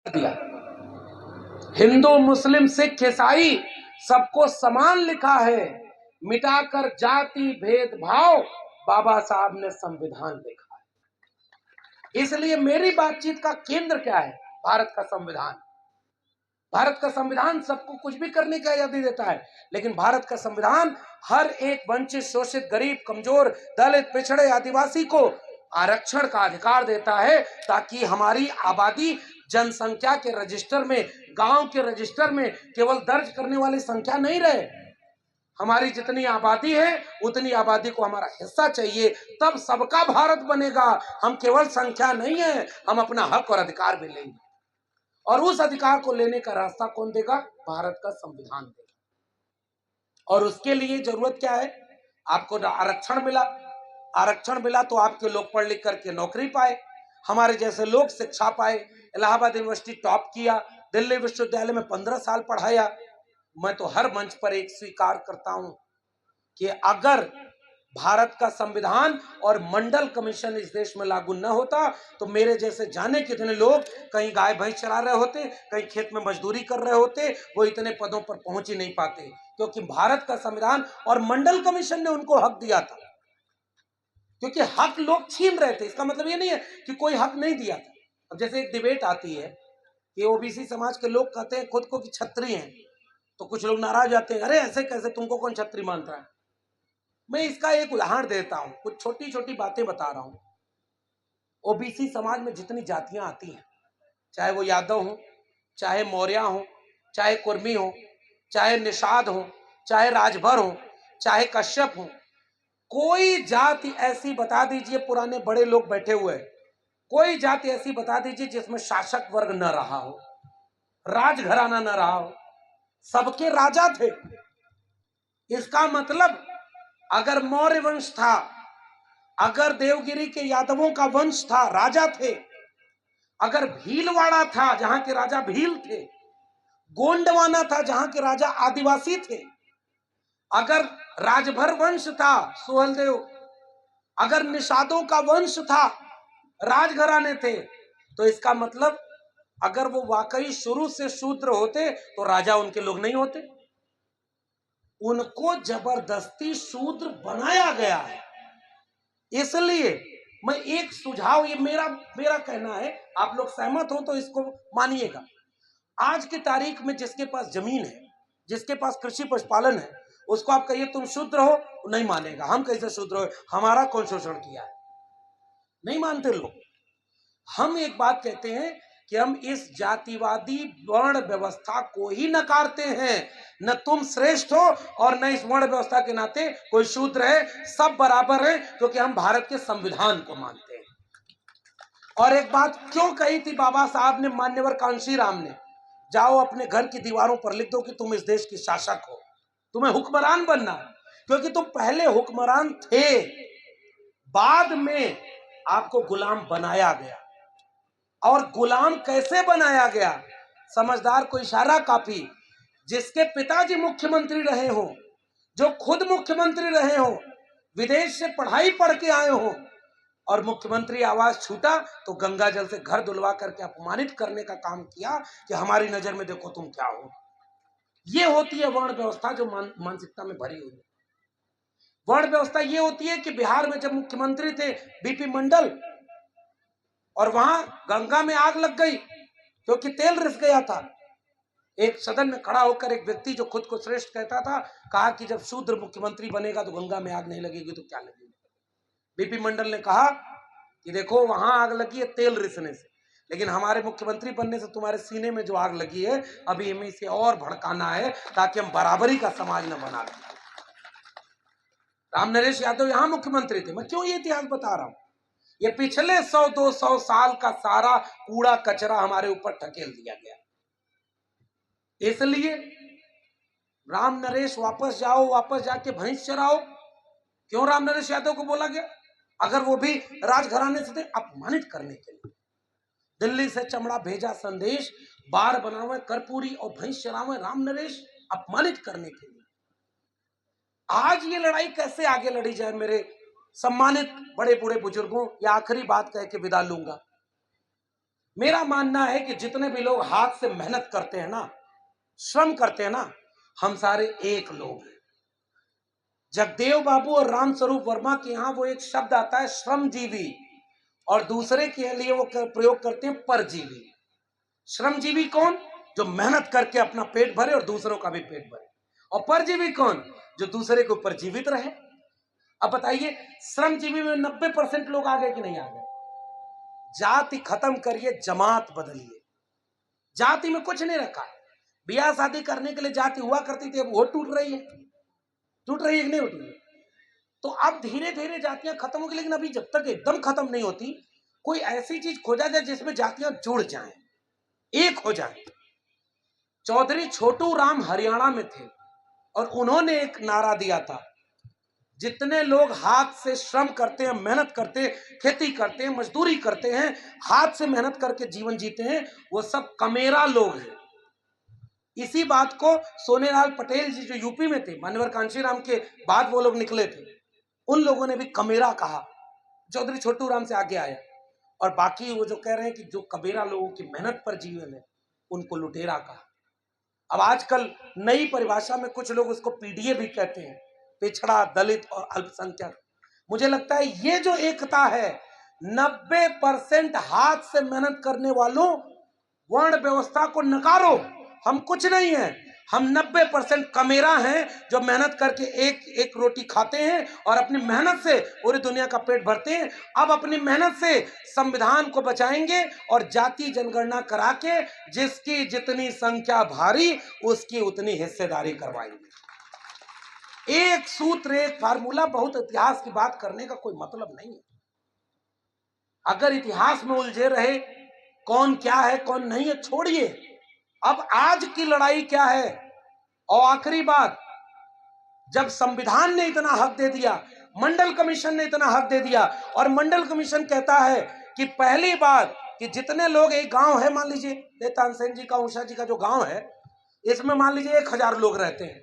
दिया। हिंदू मुस्लिम सिख ईसाई सबको समान लिखा है, मिटाकर जाति भेदभाव बाबा साहब ने संविधान लिखा है। इसलिए मेरी बातचीत का केंद्र क्या है? भारत का संविधान। भारत का संविधान सबको कुछ भी करने की आजादी देता है, लेकिन भारत का संविधान हर एक वंचित, शोषित, गरीब, कमजोर, दलित, पिछड़े, आदिवासी को आरक्षण का अधिकार देता है, ताकि हमारी आबादी जनसंख्या के रजिस्टर में, गांव के रजिस्टर में केवल दर्ज करने वाली संख्या नहीं रहे। हमारी जितनी आबादी है उतनी आबादी को हमारा हिस्सा चाहिए, तब सबका भारत बनेगा। हम केवल संख्या नहीं है, हम अपना हक और अधिकार भी लेंगे, और उस अधिकार को लेने का रास्ता कौन देगा? भारत का संविधान देगा। और उसके लिए जरूरत क्या है? आपको आरक्षण मिला, आरक्षण मिला तो आपके लोग पढ़ लिख करके नौकरी पाए, हमारे जैसे लोग शिक्षा पाए। इलाहाबाद यूनिवर्सिटी टॉप किया, दिल्ली विश्वविद्यालय में 15 साल पढ़ाया। मैं तो हर मंच पर एक स्वीकार करता हूं कि अगर भारत का संविधान और मंडल कमीशन इस देश में लागू न होता तो मेरे जैसे जाने कितने लोग कहीं गाय भैंस चरा रहे होते, कहीं खेत में मजदूरी कर रहे होते, वो इतने पदों पर पहुंच ही नहीं पाते, क्योंकि भारत का संविधान और मंडल कमीशन ने उनको हक दिया था। क्योंकि हक लोग छीन रहे थे, इसका मतलब ये नहीं है कि कोई हक नहीं दिया था। अब जैसे एक डिबेट आती है कि ओबीसी समाज के लोग कहते हैं खुद को कि छत्री हैं, तो कुछ लोग नाराज आते हैं, अरे ऐसे कैसे, तुमको कौन छत्री मानता है? मैं इसका एक उदाहरण देता हूं, कुछ छोटी छोटी बातें बता रहा हूं। ओबीसी समाज में जितनी जातियां आती हैं, चाहे वो यादव हो, चाहे मौर्य हो, चाहे कुर्मी हो, चाहे निषाद हो, चाहे राजभर हो, चाहे कश्यप हो, कोई जाति ऐसी बता दीजिए, पुराने बड़े लोग बैठे हुए हैं, कोई जाति ऐसी बता दीजिए जिसमें शासक वर्ग न रहा हो, राजघराना न रहा हो, सबके राजा थे। इसका मतलब अगर मौर्य वंश था, अगर देवगिरी के यादवों का वंश था, राजा थे, अगर भीलवाड़ा था जहां के राजा भील थे, गोंडवाना था जहां के राजा आदिवासी थे, अगर राजभर वंश था सुहेलदेव, अगर निषादों का वंश था, राजघराने थे, तो इसका मतलब अगर वो वाकई शुरू से शूद्र होते तो राजा उनके लोग नहीं होते। उनको जबरदस्ती शूद्र बनाया गया है। इसलिए मैं एक सुझाव, ये मेरा कहना है, आप लोग सहमत हो तो इसको मानिएगा। आज की तारीख में जिसके पास जमीन है, जिसके पास कृषि पशुपालन है, उसको आप कहिए तुम शूद्र हो, नहीं मानेगा। हम कैसे शूद्र हो, हमारा कौन शोषण किया है? नहीं मानते लोग। हम एक बात कहते हैं कि हम इस जातिवादी वर्ण व्यवस्था को ही नकारते हैं। न तुम श्रेष्ठ हो और न इस वर्ण व्यवस्था के नाते कोई शूद्र है, सब बराबर है, क्योंकि हम भारत के संविधान को मानते हैं। और एक बात क्यों कही थी बाबा साहब ने, मान्यवर कांशीराम ने, जाओ अपने घर की दीवारों पर लिख दो कि तुम इस देश के शासक हो, तुम्हें हुक्मरान बनना है, क्योंकि तुम पहले हुक्मरान थे, बाद में आपको गुलाम बनाया गया। और गुलाम कैसे बनाया गया? समझदार को इशारा काफी। जिसके पिताजी मुख्यमंत्री रहे हो, जो खुद मुख्यमंत्री रहे हो, विदेश से पढ़ाई पढ़ के आए हो, और मुख्यमंत्री आवाज छूटा तो गंगा जल से घर धुलवा करके अपमानित करने का काम किया कि हमारी नजर में देखो तुम क्या हो। ये होती है वर्ण व्यवस्था जो मानसिकता में भरी हुई है। वर्ण व्यवस्था ये होती है कि बिहार में जब मुख्यमंत्री थे बीपी मंडल, और वहां गंगा में आग लग गई क्योंकि तेल रिस गया था। एक सदन में खड़ा होकर एक व्यक्ति जो खुद को श्रेष्ठ कहता था, कहा कि जब शूद्र मुख्यमंत्री बनेगा तो गंगा में आग नहीं लगेगी तो क्या लगेगी? बीपी मंडल ने कहा कि देखो वहां आग लगी है तेल रिसने से, लेकिन हमारे मुख्यमंत्री बनने से तुम्हारे सीने में जो आग लगी है अभी हमें इसे और भड़काना है ताकि हम बराबरी का समाज न बना लें। राम नरेश यादव यहां मुख्यमंत्री थे। मैं क्यों ये इतिहास बता रहा हूं? ये पिछले 100-200 साल का सारा कूड़ा कचरा हमारे ऊपर ढकेल दिया गया। इसलिए राम नरेश वापस जाओ, वापस जाके भैंस चराओ। क्यों राम नरेश यादव को बोला गया? अगर वो भी राजघराने से थे, अपमानित करने के लिए। दिल्ली से चमड़ा भेजा संदेश, बार बनावे कर्पूरी और भैंस चरावे राम नरेश, अपमानित करने के लिए। आज ये लड़ाई कैसे आगे लड़ी जाए? मेरे सम्मानित बड़े बूढ़े बुजुर्गों, या आखिरी बात कह के विदा लूंगा। मेरा मानना है कि जितने भी लोग हाथ से मेहनत करते हैं ना, श्रम करते हैं ना, हम सारे एक लोग हैं। जगदेव बाबू और राम स्वरूप वर्मा के यहां वो एक शब्द आता है श्रमजीवी, और दूसरे के लिए वो प्रयोग करते हैं परजीवी। श्रमजीवी कौन? जो मेहनत करके अपना पेट भरे और दूसरों का भी पेट भरे। और परजीवी कौन? जो दूसरे के ऊपर जीवित रहे। अब बताइए, श्रमजीवी में 90% लोग आ गए कि नहीं आ गए? जाति खत्म करिए, जमात बदलिए। जाति में कुछ नहीं रखा। ब्याह शादी करने के लिए जाति हुआ करती थी, अब वो टूट रही है। टूट रही है कि नहीं टूट रही है? तो अब धीरे धीरे जातियां खत्म होगी, लेकिन अभी जब तक एकदम खत्म नहीं होती, कोई ऐसी चीज खोजा जाए जिसमें जातियां जुड़ जाएं, एक हो जाएं। चौधरी छोटू राम हरियाणा में थे और उन्होंने एक नारा दिया था, जितने लोग हाथ से श्रम करते हैं, मेहनत करते हैं, खेती करते हैं, मजदूरी करते हैं, हाथ से मेहनत करके जीवन जीते हैं, वो सब कमेरा लोग हैं। इसी बात को सोनेलाल पटेल जी जो यूपी में थे, मान्यवर कांशीराम के बाद वो लोग निकले थे, उन लोगों ने भी कमेरा कहा। चौधरी छोटू राम से आगे आया। और बाकी वो जो कह रहे हैं कि जो कमेरा लोगों की मेहनत पर जीवन है, उनको लुटेरा कहा। अब आजकल नई परिभाषा में कुछ लोग उसको पीडीए भी कहते हैं, पिछड़ा, दलित और अल्पसंख्यक। मुझे लगता है ये जो एकता है, 90% हाथ से मेहनत करने वालों, वर्ण व्यवस्था को नकारो, हम कुछ नहीं है। हम 90% कमेरा हैं जो मेहनत करके एक एक रोटी खाते हैं और अपनी मेहनत से पूरी दुनिया का पेट भरते हैं। अब अपनी मेहनत से संविधान को बचाएंगे और जाति जनगणना करा के जिसकी जितनी संख्या भारी, उसकी उतनी हिस्सेदारी करवाएंगे। एक सूत्र, एक फार्मूला, बहुत इतिहास की बात करने का कोई मतलब नहीं है। अगर इतिहास में उलझे रहे कौन क्या है कौन नहीं है, छोड़िए। अब आज की लड़ाई क्या है? और आखिरी बात, जब संविधान ने इतना हक दे दिया, मंडल कमीशन ने इतना हक दे दिया, और मंडल कमीशन कहता है कि पहली बात कि जितने लोग, एक गांव है, मान लीजिए तानसेन जी का, उषा जी का जो गांव है, इसमें मान लीजिए 1000 लोग रहते हैं,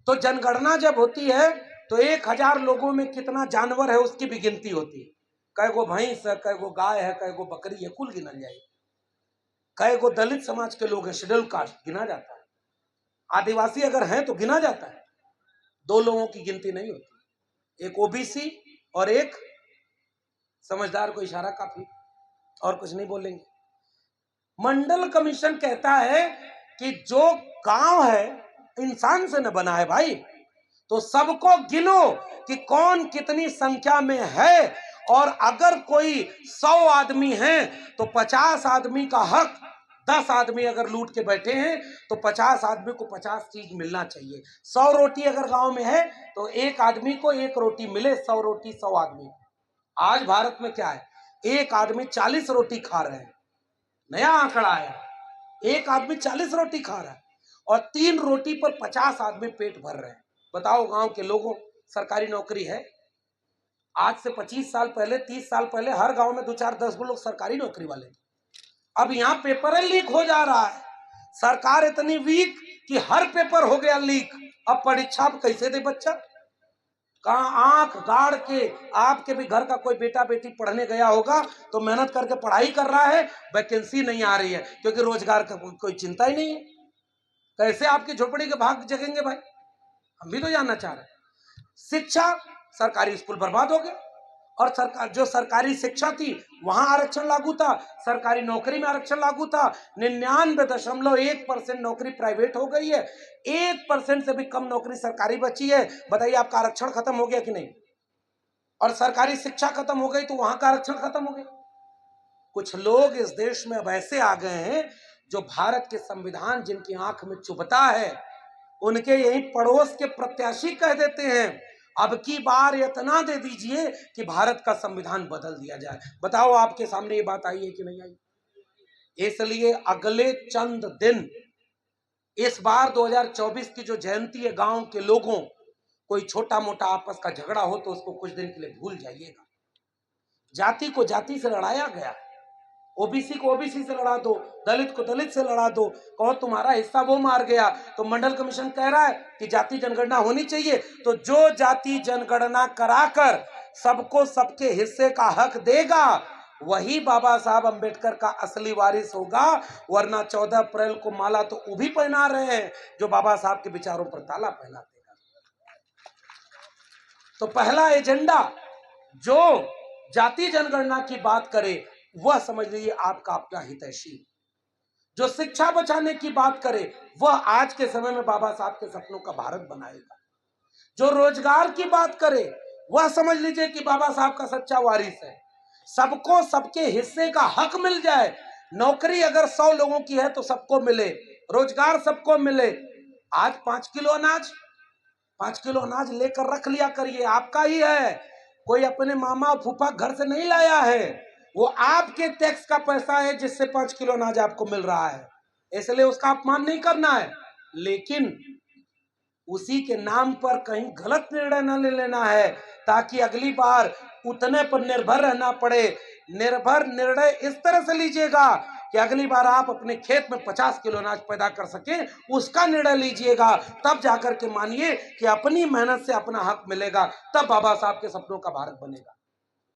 तो जनगणना जब होती है तो 1000 लोगों में कितना जानवर है उसकी भी गिनती होती है। कै गो भैंस है, कै गो गाय है, कै गो बकरी है, कुल गिना जाएगी। कै गो दलित समाज के लोग हैं, शेड्यूल कास्ट, गिना जाता है। आदिवासी अगर हैं तो गिना जाता है। 2 लोगों की गिनती नहीं होती, एक ओबीसी और एक समझदार को इशारा काफी, और कुछ नहीं बोलेंगे। मंडल कमीशन कहता है कि जो गांव है इंसान से न बना है भाई, तो सबको गिनो कि कौन कितनी संख्या में है, और अगर कोई 100 आदमी हैं तो 50 आदमी का हक, 10 आदमी अगर लूट के बैठे हैं तो 50 आदमी को 50 चीज मिलना चाहिए। 100 रोटी अगर गांव में है तो एक आदमी को 1 रोटी मिले, 100 रोटी 100 आदमी। आज भारत में क्या है, एक आदमी 40 रोटी खा रहे हैं। नया आंकड़ा आया, एक आदमी 40 रोटी खा रहा है और 3 रोटी पर 50 आदमी पेट भर रहे हैं। बताओ गांव के लोगों, सरकारी नौकरी है? आज से 25 साल पहले, 30 साल पहले हर गांव में 2, 4, 10 लोग सरकारी नौकरी वाले थे। अब यहाँ पेपर लीक हो जा रहा है। सरकार इतनी वीक कि हर पेपर हो गया लीक। अब परीक्षा कैसे दे बच्चा? कहाँ आंख गाड़ के, आपके भी घर का कोई बेटा बेटी पढ़ने गया होगा तो मेहनत करके पढ़ाई कर रहा है, वैकेंसी नहीं आ रही है क्योंकि रोजगार का कोई चिंता ही नहीं है। कैसे आपकी झोपड़ी के भाग जगेंगे भाई? हम भी तो जानना चाह रहे हैं। शिक्षा, सरकारी स्कूल बर्बाद हो गए, और सरकार, जो सरकारी शिक्षा थी वहां आरक्षण लागू था, सरकारी नौकरी में आरक्षण लागू था। 99.1% नौकरी प्राइवेट हो गई है, 1% से भी कम नौकरी सरकारी बची है। बताइए, आपका आरक्षण खत्म हो गया कि नहीं? और सरकारी शिक्षा खत्म हो गई तो वहां का आरक्षण खत्म हो गया। कुछ लोग इस देश में अब ऐसे आ गए हैं जो भारत के संविधान जिनकी आंख में चुभता है, उनके यही पड़ोस के प्रत्याशी कह देते हैं अब की बार इतना दे दीजिए कि भारत का संविधान बदल दिया जाए। बताओ, आपके सामने ये बात आई है कि नहीं आई? इसलिए अगले चंद दिन, इस बार 2024 की जो जयंती है, गांव के लोगों, कोई छोटा मोटा आपस का झगड़ा हो तो उसको कुछ दिन के लिए भूल जाइएगा। जाति को जाति से लड़ाया गया, ओबीसी को ओबीसी से लड़ा दो, दलित को दलित से लड़ा दो, कहो तुम्हारा हिस्सा वो मार गया। तो मंडल कमीशन कह रहा है कि जाति जनगणना होनी चाहिए, तो जो जाति जनगणना कराकर सबको सबके हिस्से का हक देगा, वही बाबा साहब अंबेडकर का असली वारिस होगा, वरना 14 अप्रैल को माला तो वो भी पहना रहे हैं जो बाबा साहब के विचारों पर ताला पहना देगा। तो पहला एजेंडा जो जाति जनगणना की बात करे वह समझ लीजिए आपका अपना हितैषी। जो शिक्षा बचाने की बात करे वह आज के समय में बाबा साहब के सपनों का भारत बनाएगा। जो रोजगार की बात करे वह समझ लीजिए कि बाबा साहब का सच्चा वारिस है। सबको सबके हिस्से का हक मिल जाए। नौकरी अगर 100 लोगों की है तो सबको मिले, रोजगार सबको मिले। आज 5 किलो अनाज लेकर रख लिया करिए, आपका ही है। कोई अपने मामा फूफा घर से नहीं लाया है, वो आपके टैक्स का पैसा है जिससे 5 किलो अनाज आपको मिल रहा है, इसलिए उसका अपमान नहीं करना है। लेकिन उसी के नाम पर कहीं गलत निर्णय न ले लेना है, ताकि अगली बार उतने पर निर्भर रहना पड़े। निर्भर निर्णय इस तरह से लीजिएगा कि अगली बार आप अपने खेत में 50 किलो अनाज पैदा कर सके, उसका निर्णय लीजिएगा। तब जाकर के मानिए कि अपनी मेहनत से अपना हक मिलेगा, तब बाबा साहब के सपनों का भारत बनेगा।